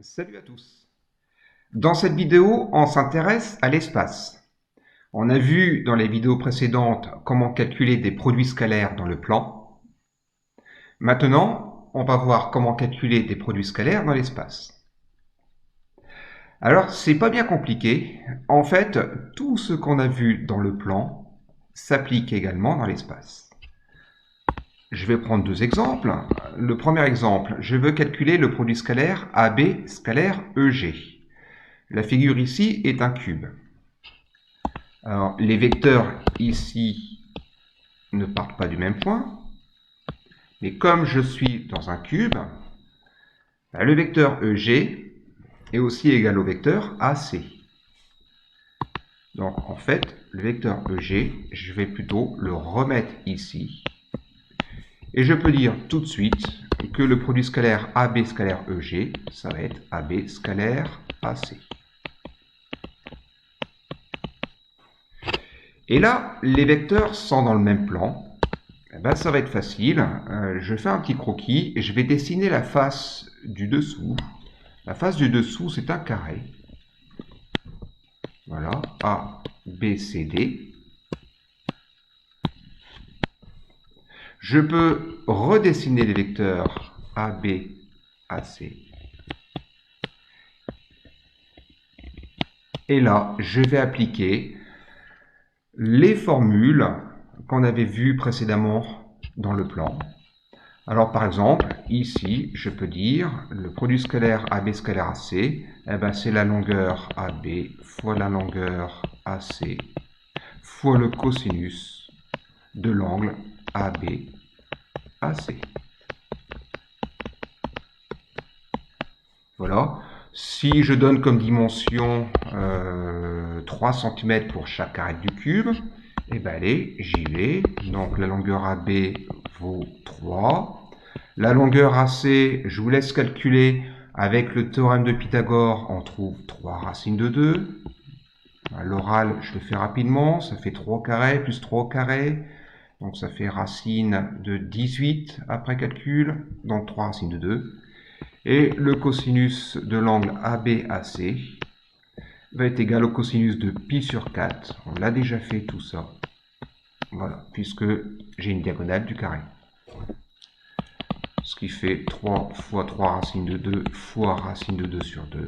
Salut à tous. Dans cette vidéo, on s'intéresse à l'espace. On a vu dans les vidéos précédentes comment calculer des produits scalaires dans le plan. Maintenant, on va voir comment calculer des produits scalaires dans l'espace. Alors, c'est pas bien compliqué. En fait, tout ce qu'on a vu dans le plan s'applique également dans l'espace. Je vais prendre deux exemples. Le premier exemple, je veux calculer le produit scalaire AB scalaire EG. La figure ici est un cube. Alors, les vecteurs ici ne partent pas du même point, mais comme je suis dans un cube, le vecteur EG est aussi égal au vecteur AC. Donc, en fait, le vecteur EG, je vais plutôt le remettre ici. Et je peux dire tout de suite que le produit scalaire AB scalaire EG, ça va être AB scalaire AC. Et là, les vecteurs sont dans le même plan. Eh ben, ça va être facile. Je fais un petit croquis et je vais dessiner la face du dessous. La face du dessous, c'est un carré. Voilà, A, B, C, D. Je peux redessiner les vecteurs A, B, A, C. Et là, je vais appliquer les formules qu'on avait vues précédemment dans le plan. Alors par exemple, ici, je peux dire le produit scalaire AB scalaire AC, eh ben, c'est la longueur AB fois la longueur AC fois le cosinus de l'angle AB AC. Voilà. Si je donne comme dimension 3 cm pour chaque carré du cube, et ben allez, j'y vais. Donc la longueur AB vaut 3. La longueur AC, je vous laisse calculer. Avec le théorème de Pythagore, on trouve 3 racines de 2. L'oral, je le fais rapidement. Ça fait 3 au carré plus 3 au carré. Donc ça fait racine de 18 après calcul. Donc 3 racines de 2. Et le cosinus de l'angle ABAC va être égal au cosinus de pi sur 4. On l'a déjà fait tout ça. Voilà, puisque j'ai une diagonale du carré. Ce qui fait 3 fois 3 racines de 2 fois racine de 2 sur 2.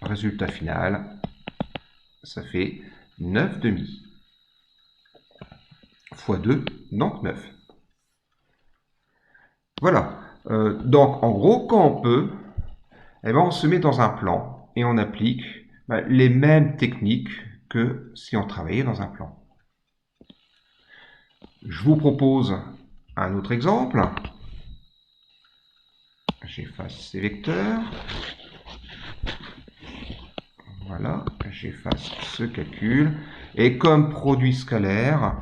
Résultat final, ça fait 9 demi. Fois 2, donc 9. Voilà. Donc, en gros, quand on peut, eh ben, on se met dans un plan et on applique les mêmes techniques que si on travaillait dans un plan. Je vous propose un autre exemple. J'efface ces vecteurs. Voilà, j'efface ce calcul. Et comme produit scalaire,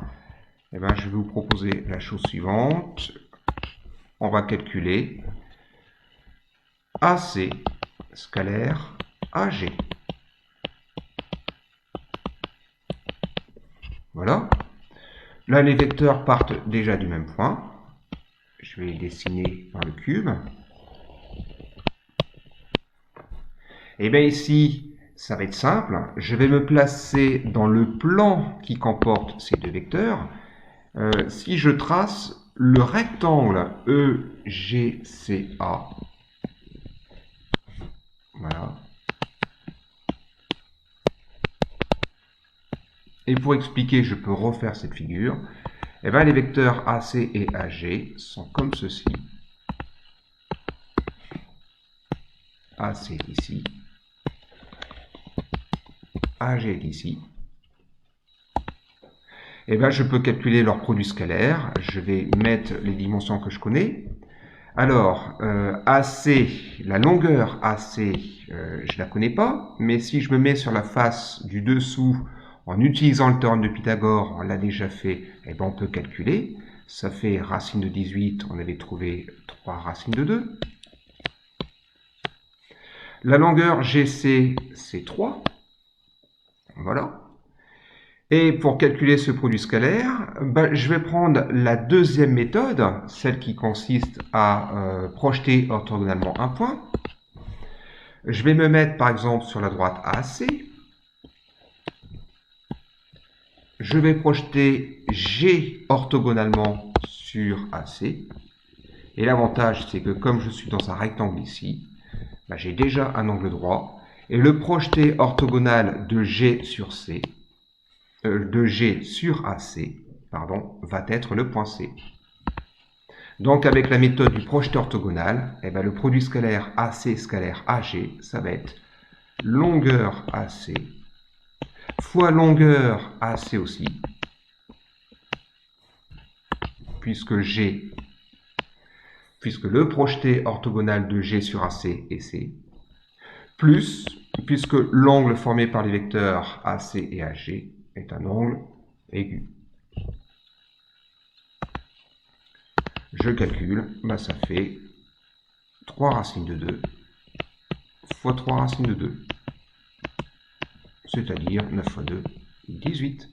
eh ben, je vais vous proposer la chose suivante. On va calculer AC scalaire AG. Voilà. Là, les vecteurs partent déjà du même point. Je vais les dessiner dans le cube. Et bien ici, ça va être simple. Je vais me placer dans le plan qui comporte ces deux vecteurs. Si je trace le rectangle EGCA, voilà. Et pour expliquer, je peux refaire cette figure. Et bien, les vecteurs AC et AG sont comme ceci. AC est ici. AG est ici. Et bien, je peux calculer leur produit scalaire. Je vais mettre les dimensions que je connais. Alors, AC, la longueur AC, je ne la connais pas. Mais si je me mets sur la face du dessous, en utilisant le théorème de Pythagore, on l'a déjà fait, et ben on peut calculer. Ça fait racine de 18, on avait trouvé 3 racines de 2. La longueur GC, c'est 3. Voilà. Et pour calculer ce produit scalaire, je vais prendre la deuxième méthode, celle qui consiste à projeter orthogonalement un point. Je vais me mettre par exemple sur la droite AC. Je vais projeter G orthogonalement sur AC. Et l'avantage, c'est que comme je suis dans un rectangle ici, j'ai déjà un angle droit. Et le projeté orthogonal de G sur C, de G sur AC, pardon, va être le point C. Donc avec la méthode du projeté orthogonal, le produit scalaire AC scalaire AG, ça va être longueur AC fois longueur AC aussi, puisque le projeté orthogonal de G sur AC est C, plus, puisque l'angle formé par les vecteurs AC et AG est un angle aigu. Je calcule, ça fait 3 racines de 2 fois 3 racines de 2, c'est-à-dire 9 fois 2, 18.